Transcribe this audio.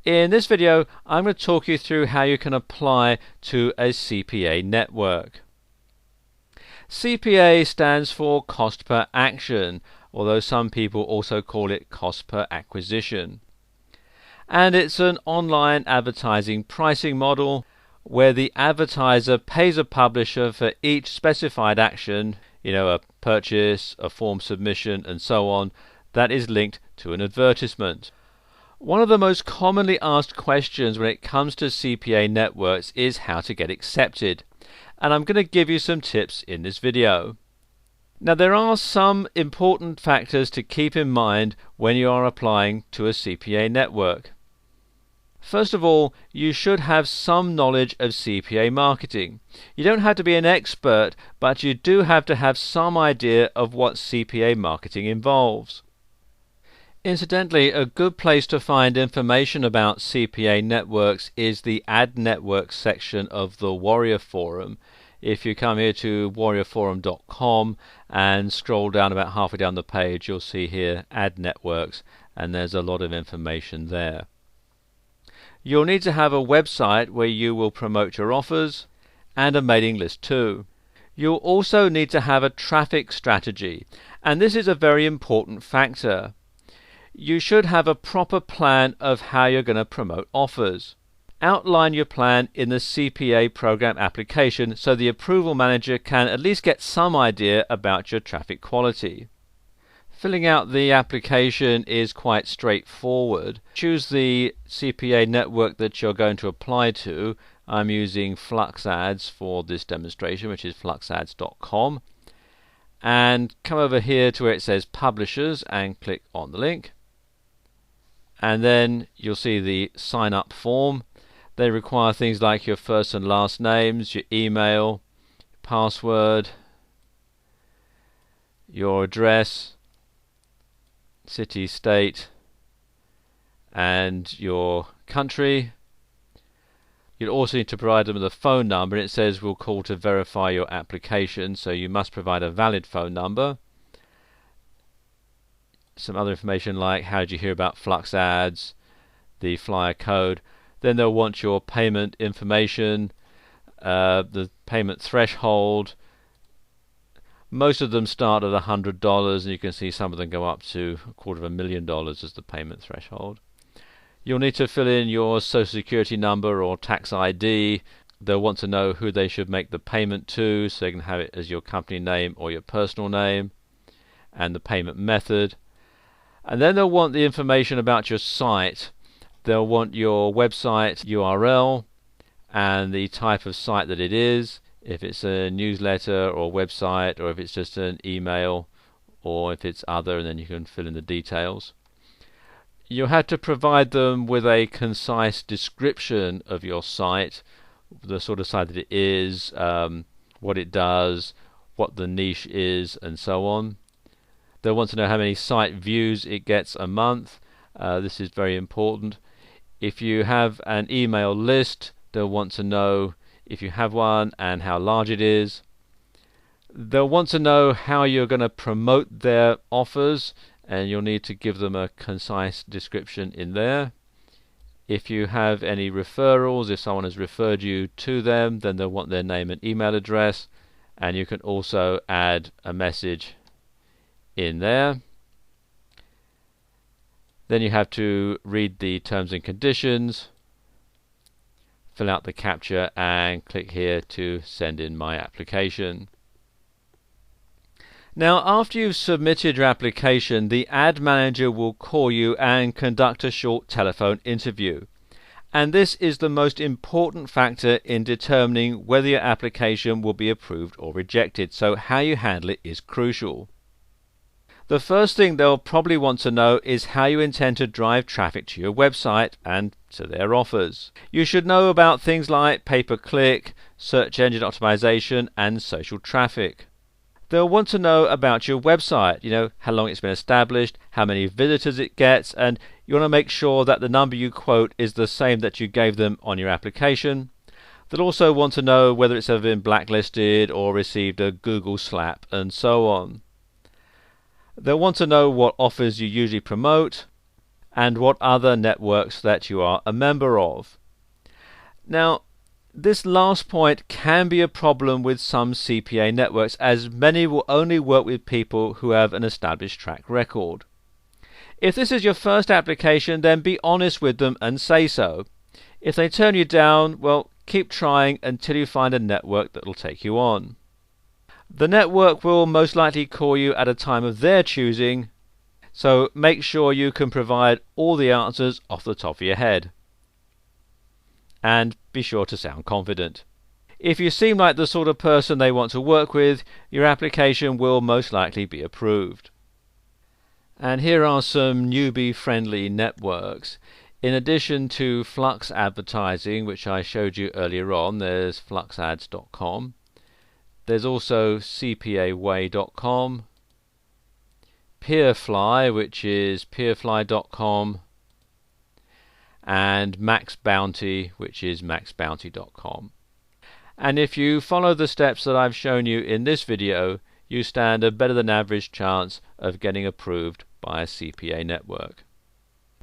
In this video, I'm going to talk you through how you can apply to a CPA network. CPA stands for cost per action, although some people also call it cost per acquisition. And it's an online advertising pricing model where the advertiser pays a publisher for each specified action, a purchase, a form submission, and so on, that is linked to an advertisement. One of the most commonly asked questions when it comes to CPA networks is how to get accepted, and I'm going to give you some tips in this video. Now, there are some important factors to keep in mind when you are applying to a CPA network. First of all, you should have some knowledge of CPA marketing. You don't have to be an expert, but you do have to have some idea of what CPA marketing involves. Incidentally, a good place to find information about CPA networks is the Ad Networks section of the Warrior Forum. If you come here to warriorforum.com and scroll down about halfway down the page, you'll see here Ad Networks, and there's a lot of information there. You'll need to have a website where you will promote your offers and a mailing list too. You'll also need to have a traffic strategy, and this is a very important factor. You should have a proper plan of how you're going to promote offers. Outline your plan in the CPA program application so the approval manager can at least get some idea about your traffic quality. Filling out the application is quite straightforward. Choose the CPA network that you're going to apply to. I'm using Flux Ads for this demonstration, which is fluxads.com. And come over here to where it says Publishers and click on the link. And then you'll see the sign up form. They require things like your first and last names, your email, password, your address, city, state, and your country. You'll also need to provide them with a phone number, and it says we'll call to verify your application, so you must provide a valid phone number. Some other information like how did you hear about Flux Ads, the flyer code. Then they'll want your payment information, the payment threshold. Most of them start at $100, and you can see some of them go up to $250,000 as the payment threshold. You'll need to fill in your social security number or tax ID. They'll want to know who they should make the payment to, so you can have it as your company name or your personal name, and the payment method. And then they'll want the information about your site. They'll want your website URL and the type of site that it is, if it's a newsletter or website, or if it's just an email, or if it's other, and then you can fill in the details. You'll have to provide them with a concise description of your site, the sort of site that it is, what it does, what the niche is, and so on. They'll want to know how many site views it gets a month. This is very important. If you have an email list, they'll want to know if you have one and how large it is. They'll want to know how you're going to promote their offers, and you'll need to give them a concise description in there. If you have any referrals, if someone has referred you to them, then they'll want their name and email address, and you can also add a message in there. Then you have to read the terms and conditions, fill out the captcha, and click here to send in my application. Now, after you've submitted your application, the ad manager will call you and conduct a short telephone interview. And this is the most important factor in determining whether your application will be approved or rejected, so how you handle it is crucial. The first thing they'll probably want to know is how you intend to drive traffic to your website and to their offers. You should know about things like pay-per-click, search engine optimization, and social traffic. They'll want to know about your website, how long it's been established, how many visitors it gets, and you want to make sure that the number you quote is the same that you gave them on your application. They'll also want to know whether it's ever been blacklisted or received a Google slap, and so on. They'll want to know what offers you usually promote, and what other networks that you are a member of. Now, this last point can be a problem with some CPA networks, as many will only work with people who have an established track record. If this is your first application, then be honest with them and say so. If they turn you down, well, keep trying until you find a network that will take you on. The network will most likely call you at a time of their choosing, so make sure you can provide all the answers off the top of your head. And be sure to sound confident. If you seem like the sort of person they want to work with, your application will most likely be approved. And here are some newbie-friendly networks. In addition to Flux Advertising, which I showed you earlier on, there's fluxads.com. There's also cpaway.com, Peerfly, which is peerfly.com, and Max Bounty, which is maxbounty.com. And if you follow the steps that I've shown you in this video, you stand a better than average chance of getting approved by a CPA network.